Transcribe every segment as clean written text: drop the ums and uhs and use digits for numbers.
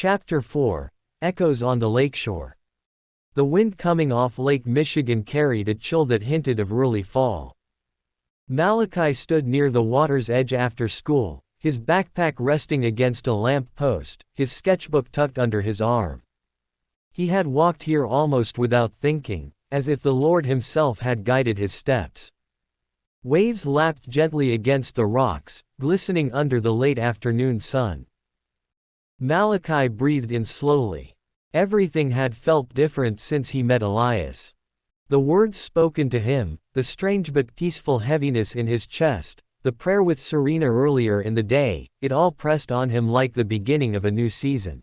Chapter 4. Echoes on the Lakeshore. The wind coming off Lake Michigan carried a chill that hinted of early fall. Malachi stood near the water's edge after school, his backpack resting against a lamp post, his sketchbook tucked under his arm. He had walked here almost without thinking, as if the Lord himself had guided his steps. Waves lapped gently against the rocks, glistening under the late afternoon sun. Malachi breathed in slowly. Everything had felt different since he met Elias. The words spoken to him, the strange but peaceful heaviness in his chest, the prayer with Serena earlier in the day, it all pressed on him like the beginning of a new season.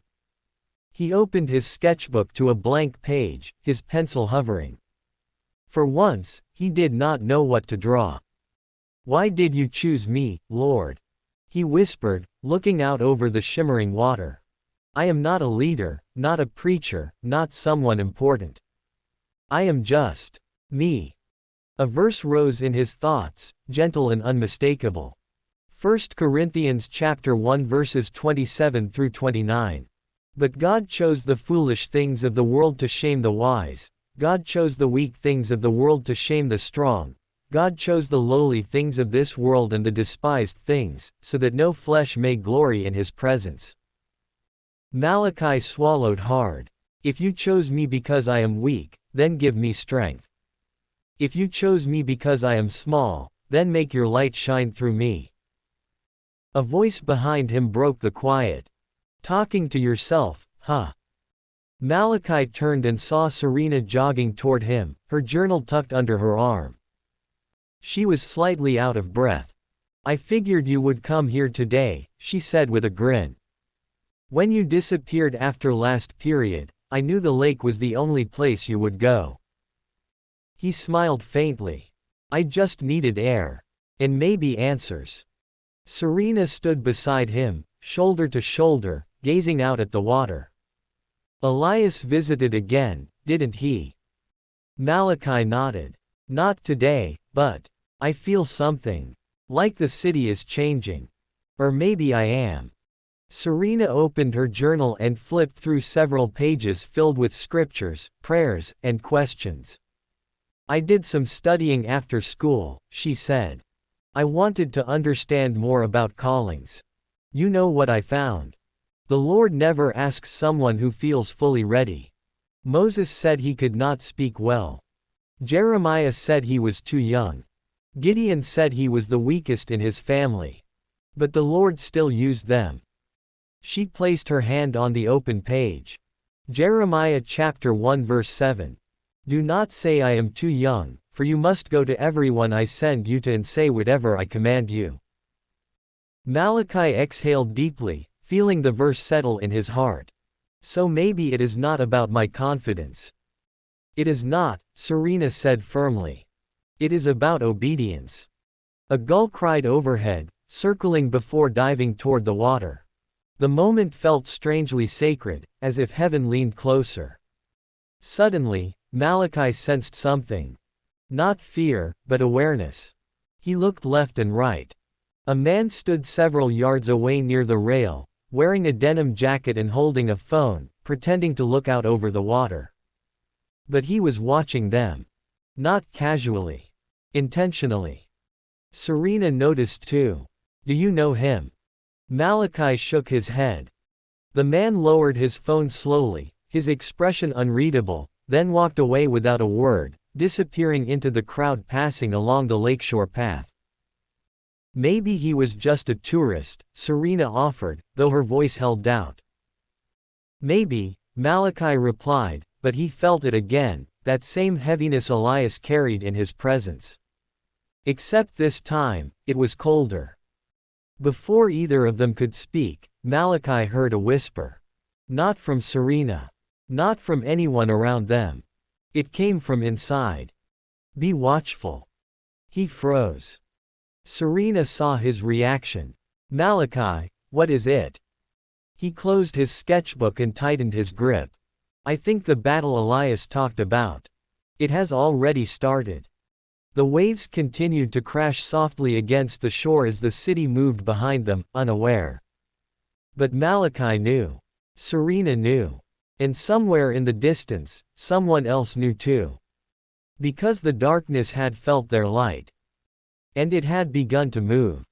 He opened his sketchbook to a blank page, his pencil hovering. For once, he did not know what to draw. "Why did you choose me, Lord?" he whispered, looking out over the shimmering water. "I am not a leader, not a preacher, not someone important. I am just me." A verse rose in his thoughts, gentle and unmistakable. 1 Corinthians chapter 1 verses 27 through 29. "But God chose the foolish things of the world to shame the wise. God chose the weak things of the world to shame the strong. God chose the lowly things of this world and the despised things, so that no flesh may glory in his presence." Malachi swallowed hard. "If you chose me because I am weak, then give me strength. If you chose me because I am small, then make your light shine through me." A voice behind him broke the quiet. "Talking to yourself, huh?" Malachi turned and saw Serena jogging toward him, her journal tucked under her arm. She was slightly out of breath. "I figured you would come here today," she said with a grin. "When you disappeared after last period, I knew the lake was the only place you would go." He smiled faintly. "I just needed air. And maybe answers." Serena stood beside him, shoulder to shoulder, gazing out at the water. "Elias visited again, didn't he?" Malachi nodded. "Not today, but I feel something. Like the city is changing. Or maybe I am." Serena opened her journal and flipped through several pages filled with scriptures, prayers, and questions. "I did some studying after school," she said. "I wanted to understand more about callings. You know what I found? The Lord never asks someone who feels fully ready. Moses said he could not speak well. Jeremiah said he was too young. Gideon said he was the weakest in his family. But the Lord still used them." She placed her hand on the open page. Jeremiah chapter 1 verse 7. "Do not say I am too young, for you must go to everyone I send you to and say whatever I command you." Malachi exhaled deeply, feeling the verse settle in his heart. "So maybe it is not about my confidence." "It is not," Serena said firmly. "It is about obedience." A gull cried overhead, circling before diving toward the water. The moment felt strangely sacred, as if heaven leaned closer. Suddenly, Malachi sensed something. Not fear, but awareness. He looked left and right. A man stood several yards away near the rail, wearing a denim jacket and holding a phone, pretending to look out over the water. But he was watching them. Not casually. Intentionally. Serena noticed too. "Do you know him?" Malachi shook his head. The man lowered his phone slowly, his expression unreadable, then walked away without a word, disappearing into the crowd passing along the lakeshore path. "Maybe he was just a tourist," Serena offered, though her voice held doubt. "Maybe," Malachi replied, but he felt it again, that same heaviness Elias carried in his presence. Except this time, it was colder. Before either of them could speak, Malachi heard a whisper. Not from Serena. Not from anyone around them. It came from inside. "Be watchful." He froze. Serena saw his reaction. "Malachi, what is it?" He closed his sketchbook and tightened his grip. "I think the battle Elias talked about. It has already started." The waves continued to crash softly against the shore as the city moved behind them, unaware. But Malachi knew. Serena knew. And somewhere in the distance, someone else knew too. Because the darkness had felt their light. And it had begun to move.